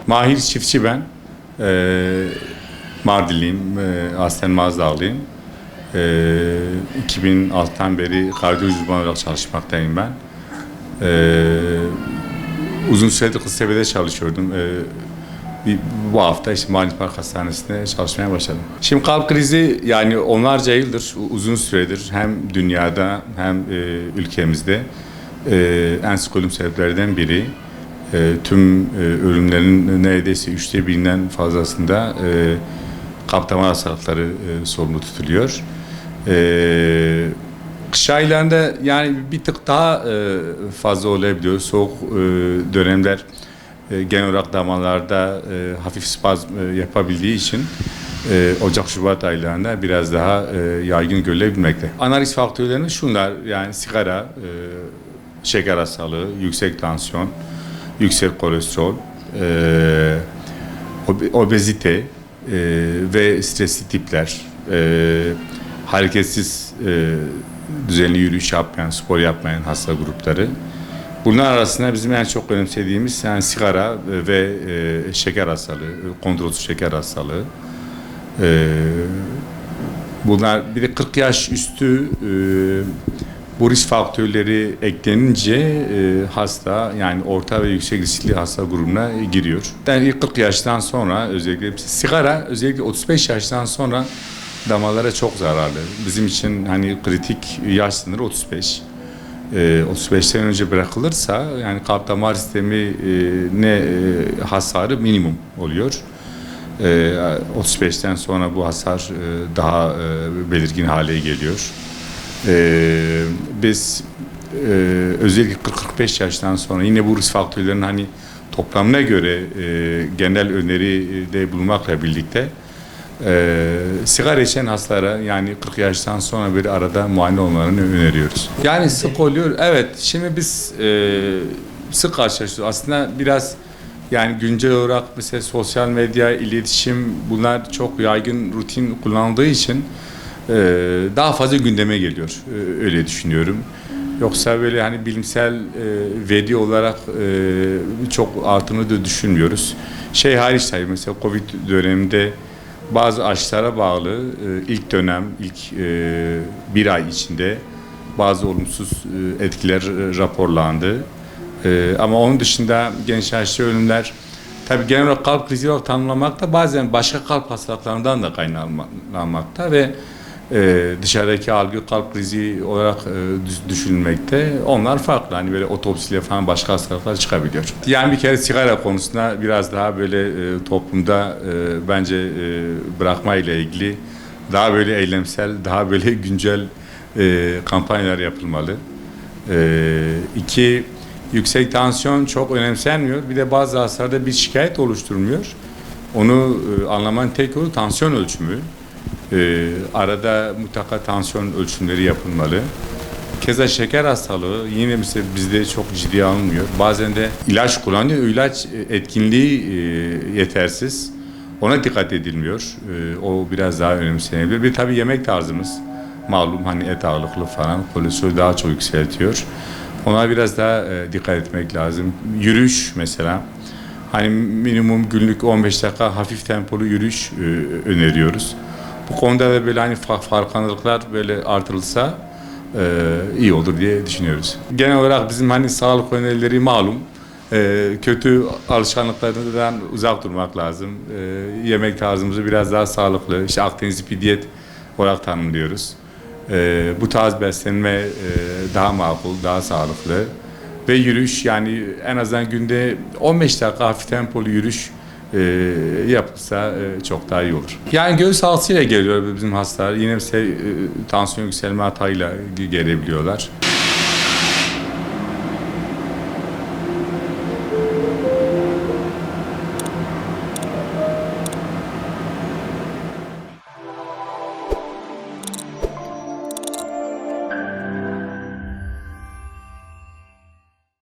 Mahir Çiftçi ben. Mardinliyim. Aslen Mazdağlıyım. 2006'dan beri kardiyo uzmanı olarak çalışmaktayım ben. Uzun süredir Kızıltepe'de çalışıyordum. Bu hafta işte Mardin Park Hastanesi'nde çalışmaya başladım. Şimdi kalp krizi yani onlarca yıldır, uzun süredir hem dünyada hem ülkemizde en sık ölüm sebeplerden biri. Tüm ölümlerin neredeyse 1/3'ünden fazlasında kalp damar hastalıkları sorumlu tutuluyor. Kış aylarında yani bir tık daha fazla olabiliyor. Soğuk dönemler genel olarak damarlarda hafif spazm yapabildiği için Ocak-Şubat aylarında biraz daha yaygın görülebilmekte. Ana risk faktörlerimiz şunlar, yani sigara, şeker hastalığı, yüksek tansiyon, yüksek kolesterol, obezite ve stresli tipler, hareketsiz, düzenli yürüyüş yapmayan, spor yapmayan hasta grupları. Bunlar arasında bizim en çok önemsediğimiz yani sigara ve şeker hastalığı, kontrolsüz şeker hastalığı. Bunlar bir de 40 yaş üstü bu risk faktörleri eklenince hasta yani orta ve yüksek riskli hasta grubuna giriyor. Yani ilk 40 yaştan sonra özellikle sigara özellikle 35 yaştan sonra damarlara çok zararlı. Bizim için hani kritik yaş sınırı 35. 35'ten önce bırakılırsa yani kalp damar sistemi hasarı minimum oluyor. 35'ten sonra bu hasar daha belirgin hale geliyor. Biz özellikle 40-45 yaştan sonra yine bu risk faktörlerinin hani toplamına göre genel öneride bulunmakla birlikte sigara içen hastalara yani 40 yaştan sonra bir arada muayene olmalarını öneriyoruz. Yani sık oluyor. Evet, şimdi biz sık karşılaşıyoruz. Aslında biraz yani güncel olarak mesela sosyal medya, iletişim bunlar çok yaygın, rutin kullanıldığı için daha fazla gündeme geliyor. Öyle düşünüyorum. Yoksa böyle hani bilimsel veri olarak çok arttığını da düşünmüyoruz. Şey hariç tabii mesela Covid döneminde bazı aşılara bağlı ilk dönem, ilk bir ay içinde bazı olumsuz etkiler raporlandı. Ama onun dışında genç yaşta ölümler tabii genel olarak kalp krizi olarak tanımlamakta bazen başka kalp hastalıklarından da kaynaklanmakta ve dışarıdaki algı kalp krizi olarak düşünülmekte. Onlar farklı. Hani böyle otopsiyle falan başka hastalıklar çıkabiliyor. Yani bir kere sigara konusunda biraz daha böyle toplumda bence bırakma ile ilgili daha böyle eylemsel, daha böyle güncel kampanyalar yapılmalı. İki, yüksek tansiyon çok önemsenmiyor. Bir de bazı hastalarda bir şikayet oluşturmuyor. Onu anlamanın tek yolu tansiyon ölçümü. Arada mutlaka tansiyon ölçümleri yapılmalı. Keza şeker hastalığı yine mesela bizde çok ciddiye alınmıyor. Bazen de ilaç kullanıyor, ilaç etkinliği yetersiz. Ona dikkat edilmiyor. O biraz daha önemsenebilir. Bir tabii yemek tarzımız malum hani et ağırlıklı falan kolesterolü daha çok yükseltiyor. Ona biraz daha dikkat etmek lazım. Yürüyüş mesela. Hani minimum günlük 15 dakika hafif tempolu yürüyüş öneriyoruz. Bu konuda da böyle hani farkındalıklar böyle artırılsa iyi olur diye düşünüyoruz. Genel olarak bizim hani sağlık önerileri malum. Kötü alışkanlıklardan uzak durmak lazım. Yemek tarzımızı biraz daha sağlıklı, işte Akdenizli bir diyet olarak tanımlıyoruz. Bu tarz beslenme daha makul, daha sağlıklı. Ve yürüyüş yani en azından günde 15 dakika hafif tempolu yürüyüş yapılsa çok daha iyi olur. Yani göğüs ağrısıyla geliyor bizim hastalar. Yine tansiyon yükselme hatayla gelebiliyorlar.